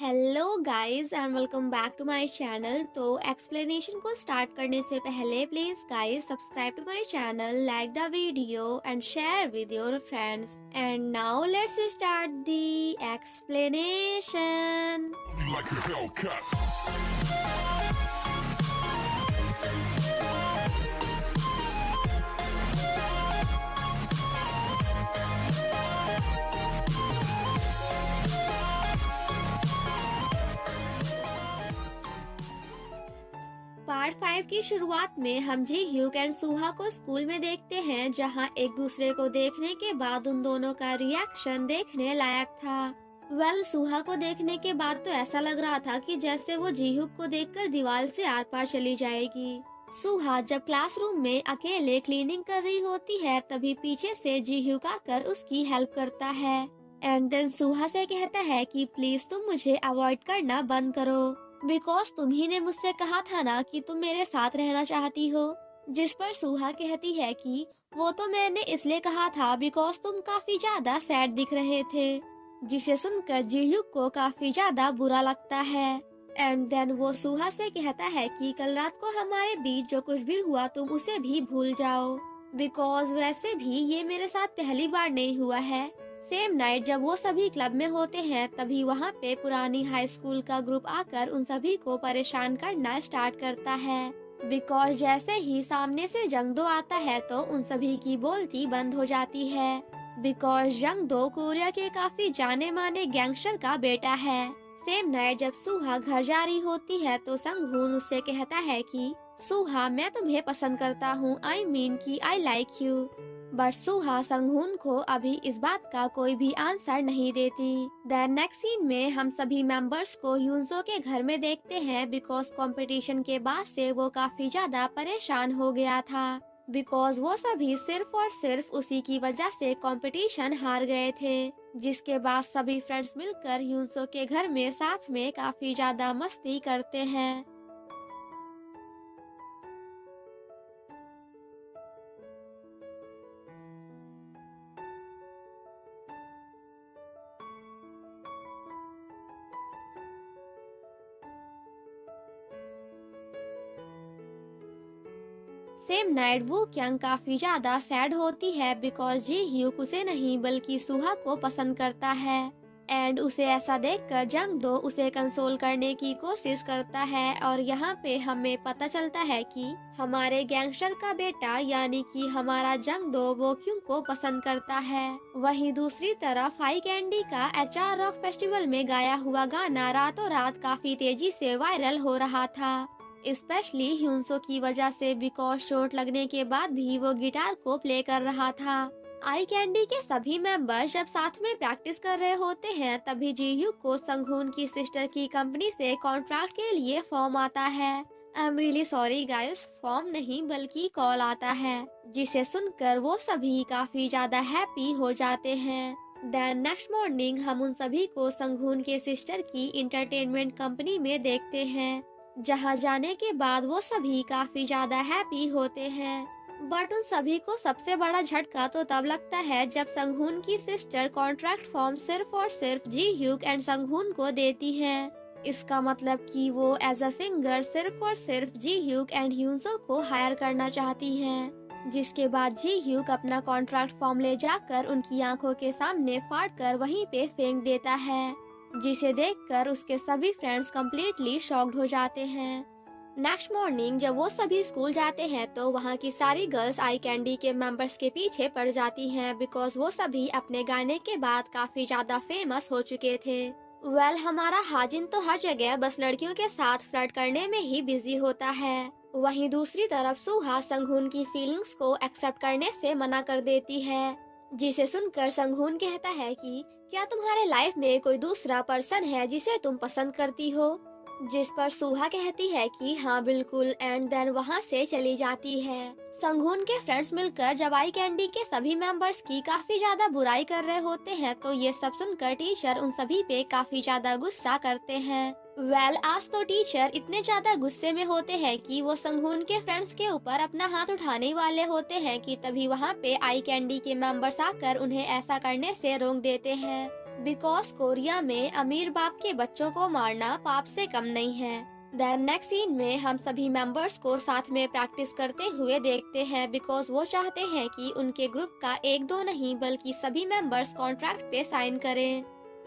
Hello guys and welcome back to my channel. तो explanation को start करने से पहले please guys subscribe to my channel, like the video and share with your friends. And now let's start the explanation. Like a Hellcat. Part 5 की शुरुआत में हम जी hook and सुहा को स्कूल में देखते हैं, जहां एक दूसरे को देखने के बाद उन दोनों का रिएक्शन देखने लायक था। सुहा को देखने के बाद तो ऐसा लग रहा था कि जैसे वो जी ह्यूक को देखकर दीवार से आर पार चली जाएगी। सुहा जब क्लासरूम में अकेले क्लीनिंग कर रही होती है, तभी पीछे से जी ह्यूक आकर उसकी हेल्प करता है एंड देन सुहा से कहता है कि प्लीज तुम मुझे अवॉइड करना बंद करो, बिकॉज तुम्ही ने मुझसे कहा था ना कि तुम मेरे साथ रहना चाहती हो। जिस पर सुहा कहती है कि वो तो मैंने इसलिए कहा था बिकॉज तुम काफी ज्यादा सैड दिख रहे थे, जिसे सुनकर जीह्यूक को काफी ज्यादा बुरा लगता है एंड देन वो सुहा से कहता है कि कल रात को हमारे बीच जो कुछ भी हुआ तुम उसे भी भूल जाओ, बिकॉज वैसे भी ये मेरे साथ पहली बार नहीं हुआ है। सेम नाइट जब वो सभी क्लब में होते हैं, तभी वहाँ पे पुरानी हाई स्कूल का ग्रुप आकर उन सभी को परेशान करना स्टार्ट करता है, बिकॉज जैसे ही सामने से जंग दो आता है तो उन सभी की बोलती बंद हो जाती है, बिकॉज जंग दो कोरिया के काफी जाने माने गैंगस्टर का बेटा है। सेम नाइट जब सुहा घर जा रही होती है तो संगहून उससे कहता है कि सुहा मैं तुम्हें पसंद करता हूँ, आई मीन कि आई लाइक यू। बट सुहा संगहून को अभी इस बात का कोई भी आंसर नहीं देती। देन नेक्स्ट सीन में हम सभी मेंबर्स को यूनसो के घर में देखते हैं, बिकॉज कंपटीशन के बाद से वो काफी ज्यादा परेशान हो गया था, बिकॉज वो सभी सिर्फ और सिर्फ उसी की वजह से कंपटीशन हार गए थे। जिसके बाद सभी फ्रेंड्स मिलकर यूनसो के घर में साथ में काफी ज्यादा मस्ती करते हैं। सेम नाइट वो क्यांग काफी ज्यादा सैड होती है, बिकॉज जी ह्यूक उसे नहीं बल्कि सुहा को पसंद करता है एंड उसे ऐसा देखकर जंग दो उसे कंसोल करने की कोशिश करता है। और यहाँ पे हमें पता चलता है कि हमारे गैंगस्टर का बेटा यानी कि हमारा जंग दो वो क्यों को पसंद करता है। वहीं दूसरी तरफ आई कैंडी का एचआर रॉक फेस्टिवल में गाया हुआ गाना रातों रात काफी तेजी से वायरल हो रहा था, स्पेशली ह्यूनसो की वजह से, बिकॉज चोट लगने के बाद भी वो गिटार को प्ले कर रहा था। आई कैंडी के सभी मेंबर्स जब साथ में प्रैक्टिस कर रहे होते हैं, तभी जीह्यूक को संगहून की सिस्टर की कंपनी से कॉन्ट्रैक्ट के लिए फॉर्म आता है। I am really sorry guys, form नहीं बल्कि कॉल आता है, जिसे सुनकर वो सभी काफी ज्यादा हैप्पी हो जाते हैं। देन नेक्स्ट मॉर्निंग हम उन सभी को संगहून के सिस्टर की इंटरटेनमेंट कंपनी में देखते हैं, जहां जाने के बाद वो सभी काफी ज्यादा हैप्पी होते हैं। बट उन सभी को सबसे बड़ा झटका तो तब लगता है जब संगहून की सिस्टर कॉन्ट्रैक्ट फॉर्म सिर्फ और सिर्फ जी ह्यूक एंड संगहून को देती है। इसका मतलब कि वो एज अ सिंगर सिर्फ और सिर्फ जी ह्यूक एंड ह्यूनसो को हायर करना चाहती हैं। जिसके बाद जी ह्यूक अपना कॉन्ट्रैक्ट फॉर्म ले जाकर उनकी आंखों के सामने फाड़ कर वहीं पे फेंक देता है, जिसे देखकर उसके सभी फ्रेंड्स कम्प्लीटली शॉक्ड हो जाते हैं। नेक्स्ट मॉर्निंग जब वो सभी स्कूल जाते हैं तो वहाँ की सारी गर्ल्स आई कैंडी के मेंबर्स के पीछे पड़ जाती हैं, बिकॉज वो सभी अपने गाने के बाद काफी ज्यादा फेमस हो चुके थे। हमारा हाजिन तो हर जगह बस लड़कियों के साथ फ्लर्ट करने में ही बिजी होता है। वहीं दूसरी तरफ सुहा संगहून की फीलिंग्स को एक्सेप्ट करने से मना कर देती है, जिसे सुनकर संगहून कहता है कि क्या तुम्हारे लाइफ में कोई दूसरा पर्सन है जिसे तुम पसंद करती हो। जिस पर सुहा कहती है कि हाँ बिल्कुल एंड देन वहाँ से चली जाती है। संगहून के फ्रेंड्स मिलकर जब आई कैंडी के सभी मेंबर्स की काफी ज्यादा बुराई कर रहे होते हैं, तो ये सब सुनकर टीचर उन सभी पे काफी ज्यादा गुस्सा करते हैं। आज तो टीचर इतने ज्यादा गुस्से में होते हैं कि वो संगहून के फ्रेंड्स के ऊपर अपना हाथ उठाने वाले होते हैं कि तभी वहाँ पे आई कैंडी के मेंबर्स आकर उन्हें ऐसा करने से रोक देते हैं। बिकॉज कोरिया में अमीर बाप के बच्चों को मारना पाप से कम नहीं है। देन नेक्स्ट सीन में हम सभी मेंबर्स को साथ में प्रैक्टिस करते हुए देखते हैं बिकॉज वो चाहते हैं कि उनके ग्रुप का एक दो नहीं बल्कि सभी मेंबर्स कॉन्ट्रैक्ट पे साइन करें।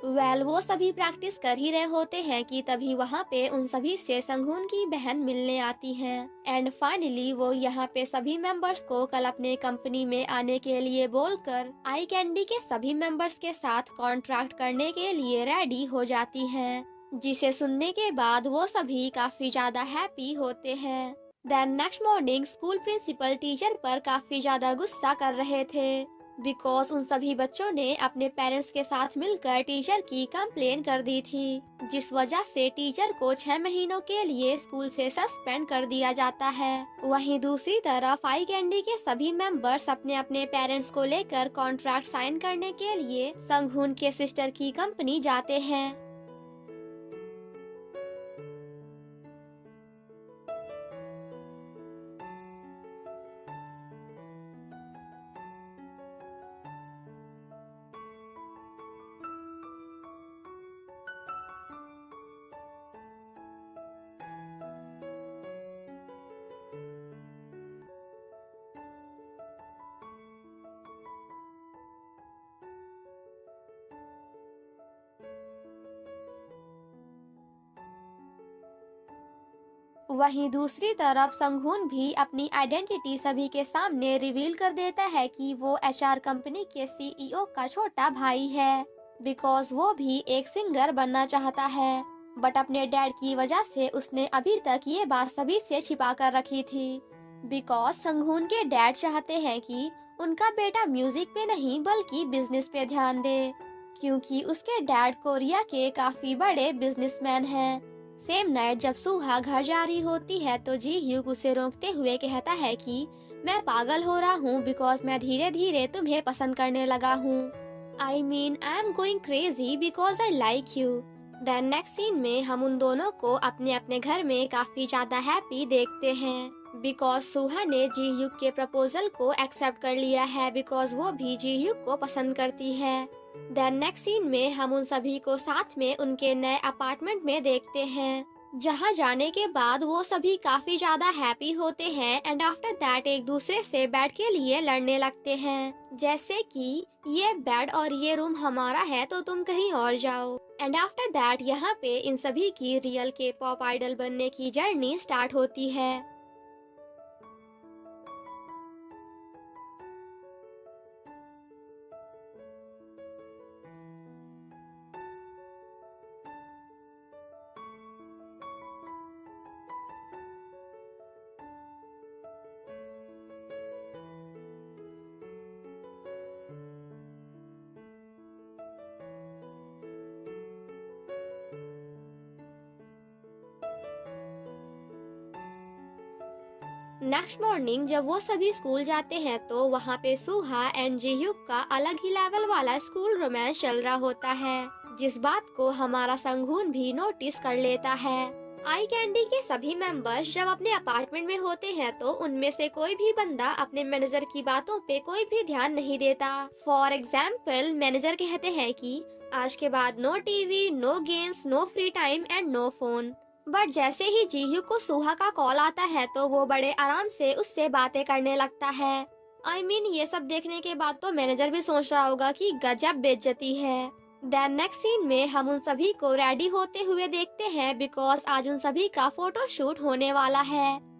वो सभी प्रैक्टिस कर ही रहे होते हैं कि तभी वहाँ पे उन सभी से संगून की बहन मिलने आती है। एंड फाइनली वो यहाँ पे सभी मेंबर्स को कल अपने कंपनी में आने के लिए बोलकर आई कैंडी के सभी मेंबर्स के साथ कॉन्ट्रैक्ट करने के लिए रेडी हो जाती है, जिसे सुनने के बाद वो सभी काफी ज्यादा हैप्पी होते हैं। Then next morning school principal teacher पर काफी ज्यादा गुस्सा कर रहे थे बिकॉज उन सभी बच्चों ने अपने पेरेंट्स के साथ मिलकर टीचर की कंप्लेन कर दी थी, जिस वजह से टीचर को 6 महीनों के लिए स्कूल से सस्पेंड कर दिया जाता है। वहीं दूसरी तरफ आई कैंडी के सभी मेंबर्स अपने अपने पेरेंट्स को लेकर कॉन्ट्रैक्ट साइन करने के लिए संगून के सिस्टर की कंपनी जाते हैं। वहीं दूसरी तरफ संगून भी अपनी आइडेंटिटी सभी के सामने रिवील कर देता है कि वो एचआर कंपनी के सीईओ का छोटा भाई है बिकॉज वो भी एक सिंगर बनना चाहता है, बट अपने डैड की वजह से उसने अभी तक ये बात सभी से छिपा कर रखी थी बिकॉज संगून के डैड चाहते हैं कि उनका बेटा म्यूजिक पे नहीं बल्कि बिजनेस पे ध्यान दे, क्योंकि उसके डैड कोरिया के काफी बड़े बिजनेसमैन हैं। सेम नाइट जब सुहा घर जा रही होती है तो जी ह्यूक उसे रोकते हुए कहता है कि मैं पागल हो रहा हूँ बिकॉज मैं धीरे धीरे तुम्हें पसंद करने लगा हूँ। I am going crazy because I like you. Then next scene में हम उन दोनों को अपने अपने घर में काफी ज्यादा हैप्पी देखते हैं बिकॉज सुहा ने जी ह्यूक के प्रपोजल को एक्सेप्ट कर लिया है बिकॉज वो भी जी ह्यूक को पसंद करती है। देन नेक्स्ट सीन में हम उन सभी को साथ में उनके नए अपार्टमेंट में देखते हैं, जहां जाने के बाद वो सभी काफी ज्यादा हैप्पी होते हैं एंड आफ्टर दैट एक दूसरे से बेड के लिए लड़ने लगते हैं, जैसे कि ये बेड और ये रूम हमारा है तो तुम कहीं और जाओ। एंड आफ्टर दैट यहाँ पे इन सभी की रियल के पॉप आइडल बनने की जर्नी स्टार्ट होती है। नेक्स्ट मॉर्निंग जब वो सभी स्कूल जाते हैं तो वहाँ पे सुहा एंड जी ह्यूक का अलग ही लेवल वाला स्कूल रोमांस चल रहा होता है, जिस बात को हमारा संगून भी नोटिस कर लेता है। आई कैंडी के सभी मेंबर्स जब अपने अपार्टमेंट में होते हैं तो उनमें से कोई भी बंदा अपने मैनेजर की बातों पे कोई भी ध्यान नहीं देता। फॉर एग्जाम्पल मैनेजर कहते हैं कि आज के बाद no TV, no games, no free time and no phone, but जैसे ही जीह्यू को सुहा का कॉल आता है तो वो बड़े आराम से उससे बातें करने लगता है। ये सब देखने के बाद तो मैनेजर भी सोच रहा होगा कि गजब बेइज्जती है। देन नेक्स्ट सीन में हम उन सभी को रेडी होते हुए देखते हैं बिकॉज आज उन सभी का फोटो शूट होने वाला है।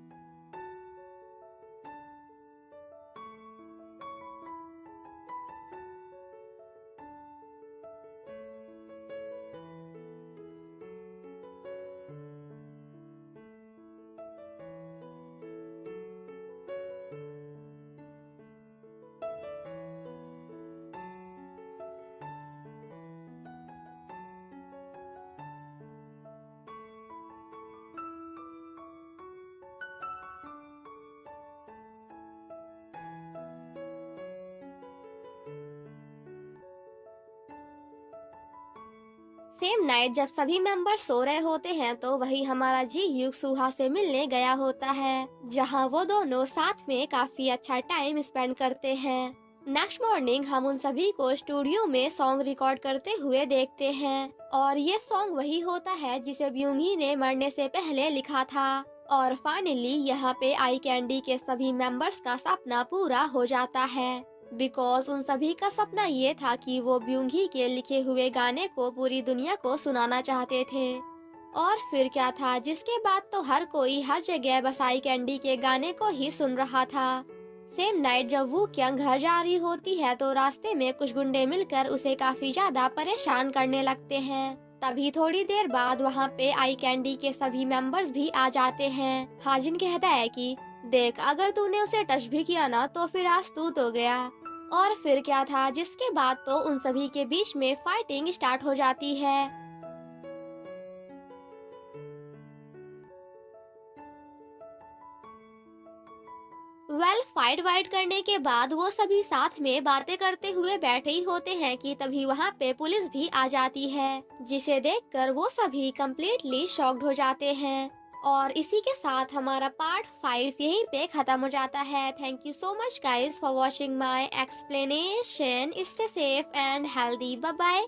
सेम नाइट जब सभी मेंबर सो रहे होते हैं तो वही हमारा जी ह्यूक सुहा से मिलने गया होता है, जहां वो दोनों साथ में काफी अच्छा टाइम स्पेंड करते हैं। नेक्स्ट मॉर्निंग हम उन सभी को स्टूडियो में सॉन्ग रिकॉर्ड करते हुए देखते हैं और ये सॉन्ग वही होता है जिसे ब्यूंगी ने मरने से पहले लिखा था। और फाइनली यहाँ पे आई कैंडी के सभी मेंबर्स का सपना पूरा हो जाता है बिकॉज उन सभी का सपना ये था कि वो ब्यूंगी के लिखे हुए गाने को पूरी दुनिया को सुनाना चाहते थे। और फिर क्या था, जिसके बाद तो हर कोई हर जगह बस आई कैंडी के गाने को ही सुन रहा था। सेम नाइट जब वो क्यांग घर जा रही होती है तो रास्ते में कुछ गुंडे मिलकर उसे काफी ज्यादा परेशान करने लगते हैं। तभी थोड़ी देर बाद वहाँ पे आई कैंडी के सभी मेंबर्स भी आ जाते हैं। हाजिन कहता है कि देख, अगर तूने उसे टच भी किया ना तो फिर आज तू तो गया। और फिर क्या था, जिसके बाद तो उन सभी के बीच में फाइटिंग स्टार्ट हो जाती है। फाइट वाइट करने के बाद वो सभी साथ में बातें करते हुए बैठे ही होते हैं कि तभी वहाँ पे पुलिस भी आ जाती है, जिसे देखकर वो सभी कम्प्लीटली शॉक्ड हो जाते हैं। और इसी के साथ हमारा पार्ट 5 यहीं पे खत्म हो जाता है। Thank you so much guys for watching my explanation. Stay safe and healthy. Bye bye.